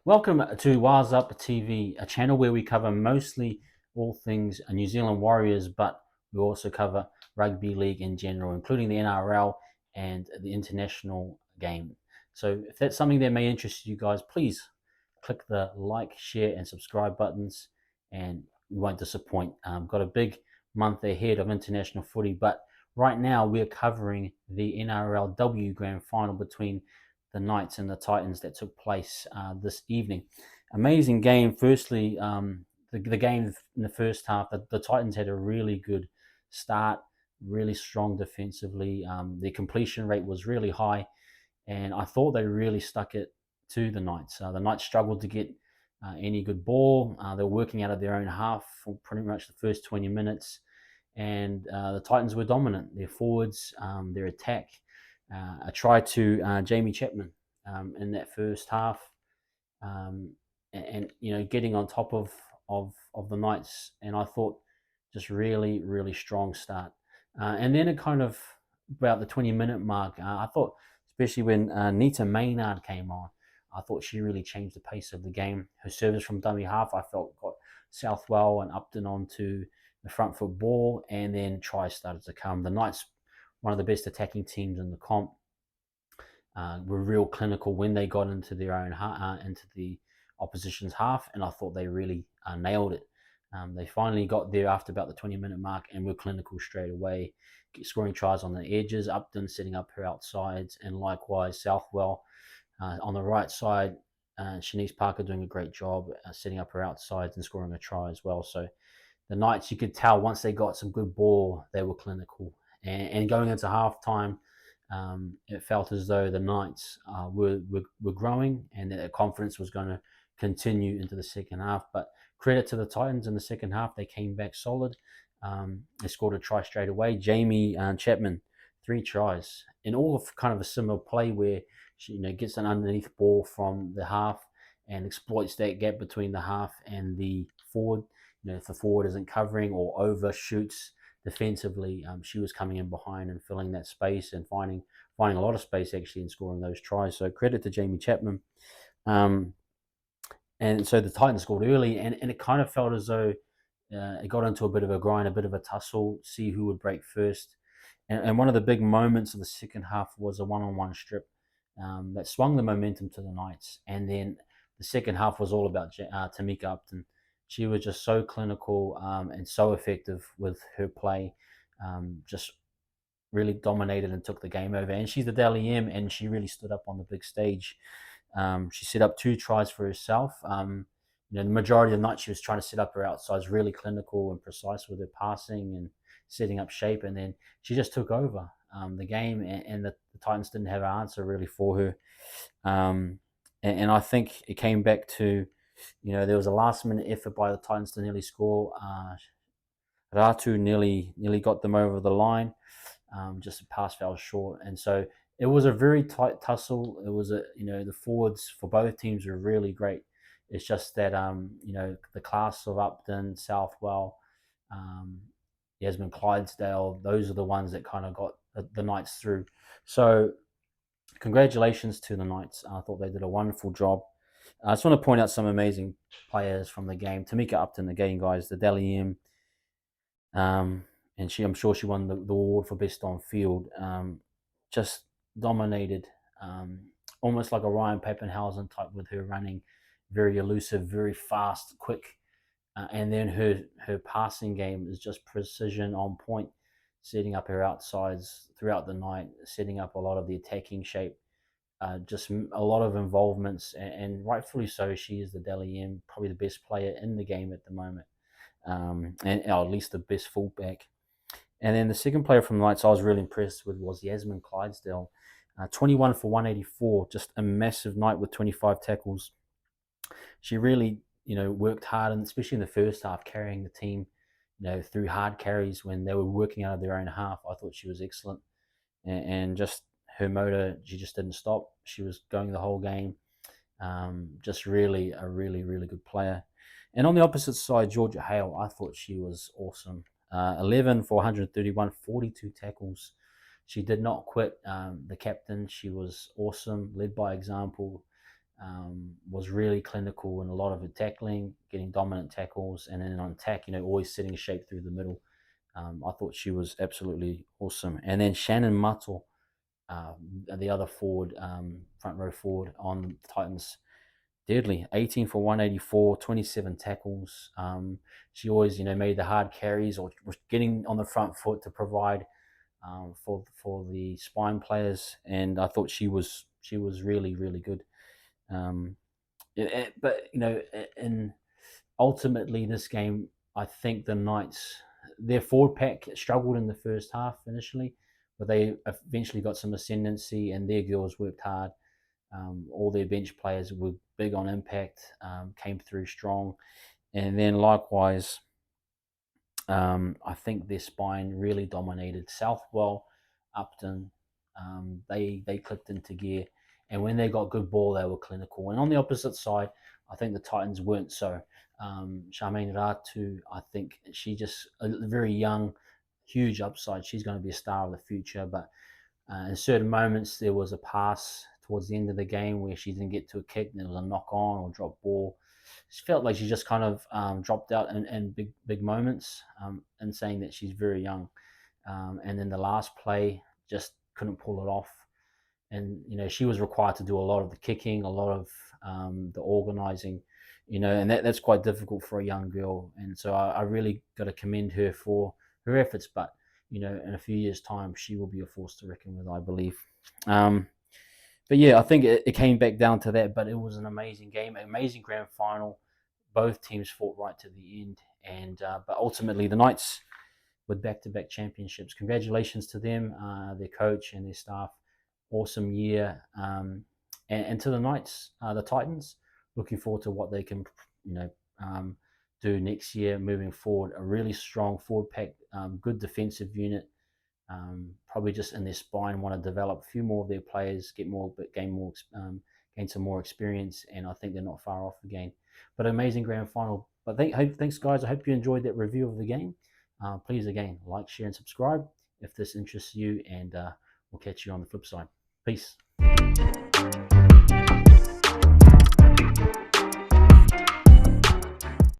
Welcome to Wise Up TV, a channel where we cover mostly all things New Zealand Warriors, but we also cover rugby league in general, including the NRL and the international game. So if that's something that may interest you guys, please click the like, share, and subscribe buttons, and we won't disappoint. Got a big month ahead of international footy, but right now we're covering the NRLW Grand Final between the Knights and the Titans that took place this evening. Amazing game. Firstly, the game in the first half, the Titans had a really good start, really strong defensively. Their completion rate was really high, and I thought they really stuck it to the Knights. The Knights struggled to get any good ball. They were working out of their own half for pretty much the first 20 minutes, and the Titans were dominant. Their forwards, their attack, a try to Jamie Chapman in that first half, and getting on top of the Knights, and I thought just really strong start, and then it kind of about the 20-minute mark. I thought, especially when Nita Maynard came on, I thought she really changed the pace of the game. Her service from dummy half, I felt, got Southwell and Upton onto the front foot ball, and then tries started to come. The Knights, one of the best attacking teams in the comp, were real clinical when they got into their own into the opposition's half, and I thought they really nailed it. They finally got there after about the 20-minute mark and were clinical straight away, scoring tries on the edges, Upton setting up her outsides, and likewise Southwell on the right side. Shanice Parker doing a great job setting up her outsides and scoring a try as well. So the Knights, you could tell once they got some good ball, they were clinical. And going into halftime, it felt as though the Knights were growing and that their confidence was going to continue into the second half. But credit to the Titans in the second half, they came back solid. They scored a try straight away. Jamie Chapman, 3 tries, in all of kind of a similar play where she gets an underneath ball from the half and exploits that gap between the half and the forward. If the forward isn't covering or overshoots defensively, she was coming in behind and filling that space and finding a lot of space actually and scoring those tries. So credit to Jamie Chapman. And so the Titans scored early, and it kind of felt as though it got into a bit of a grind, a bit of a tussle, see who would break first. And one of the big moments of the second half was a one-on-one strip that swung the momentum to the Knights. And then the second half was all about Tamika Upton. She was just so clinical and so effective with her play, just really dominated and took the game over. And she's the Dally M, and she really stood up on the big stage. She set up 2 tries for herself. The majority of the night she was trying to set up her outsides, really clinical and precise with her passing and setting up shape, and then she just took over the game, and the Titans didn't have an answer really for her. And I think it came back to, there was a last minute effort by the Titans to nearly score. Ratu nearly got them over the line. Just a pass fell short, and so it was a very tight tussle. It was the forwards for both teams were really great. It's just that the class of Upton, Southwell, Yasmin, Clydesdale, those are the ones that kind of got the Knights through. So congratulations to the Knights. I thought they did a wonderful job. I just want to point out some amazing players from the game. Tamika Upton again, guys, the Dally M. And I'm sure she won the award for best on field. Just dominated, almost like a Ryan Pappenhausen type with her running, very elusive, very fast, quick, and then her passing game is just precision on point, setting up her outsides throughout the night, setting up a lot of the attacking shape. Just a lot of involvements, and rightfully so. She is the Dally M, probably the best player in the game at the moment, and at least the best fullback. And then the second player from the Knights I was really impressed with was Yasmin Clydesdale. 21 for 184, just a massive night with 25 tackles. She really, worked hard, and especially in the first half, carrying the team, through hard carries when they were working out of their own half. I thought she was excellent, and just her motor, she just didn't stop. She was going the whole game. Just really a really good player. And on the opposite side, Georgia Hale, I thought she was awesome. 11 for 131, 42 tackles. She did not quit. The captain, she was awesome, led by example. was really clinical in a lot of her tackling, getting dominant tackles, and then on attack, always setting shape through the middle. I thought she was absolutely awesome. And then Shannon Muttle, uh, the other forward, front row forward on the Titans, deadly. 18 for 184, 27 tackles. She always, made the hard carries or was getting on the front foot to provide for the spine players, and I thought she was really really good. Um, but in ultimately this game, I think the Knights, their forward pack struggled in the first half initially, but they eventually got some ascendancy, and their girls worked hard. All their bench players were big on impact, came through strong, and then likewise, I think their spine really dominated. Southwell, Upton, they clicked into gear, and when they got good ball, they were clinical. And on the opposite side, I think the Titans weren't so. Charmaine Ratu, I think she just a very young, huge upside. She's going to be a star of the future, but in certain moments, there was a pass towards the end of the game where she didn't get to a kick, and there was a knock on or drop ball. She felt like she just kind of dropped out in big moments, and saying that she's very young. And then the last play just couldn't pull it off. And she was required to do a lot of the kicking, a lot of the organising, and that's quite difficult for a young girl. And so I really got to commend her for her efforts. But in a few years' time, she will be a force to reckon with, I believe. But yeah, I think it came back down to that. But it was an amazing game, amazing grand final. Both teams fought right to the end, and but ultimately the Knights with back-to-back championships. Congratulations to them, their coach and their staff. Awesome year, and to the Knights, the Titans. Looking forward to what they can, do next year moving forward. A really strong forward pack, good defensive unit. Probably just in their spine want to develop a few more of their players, gain some more experience, and I think they're not far off again. But amazing grand final. But thanks guys. I hope you enjoyed that review of the game. Please again like, share, and subscribe if this interests you, and we'll catch you on the flip side. Peace.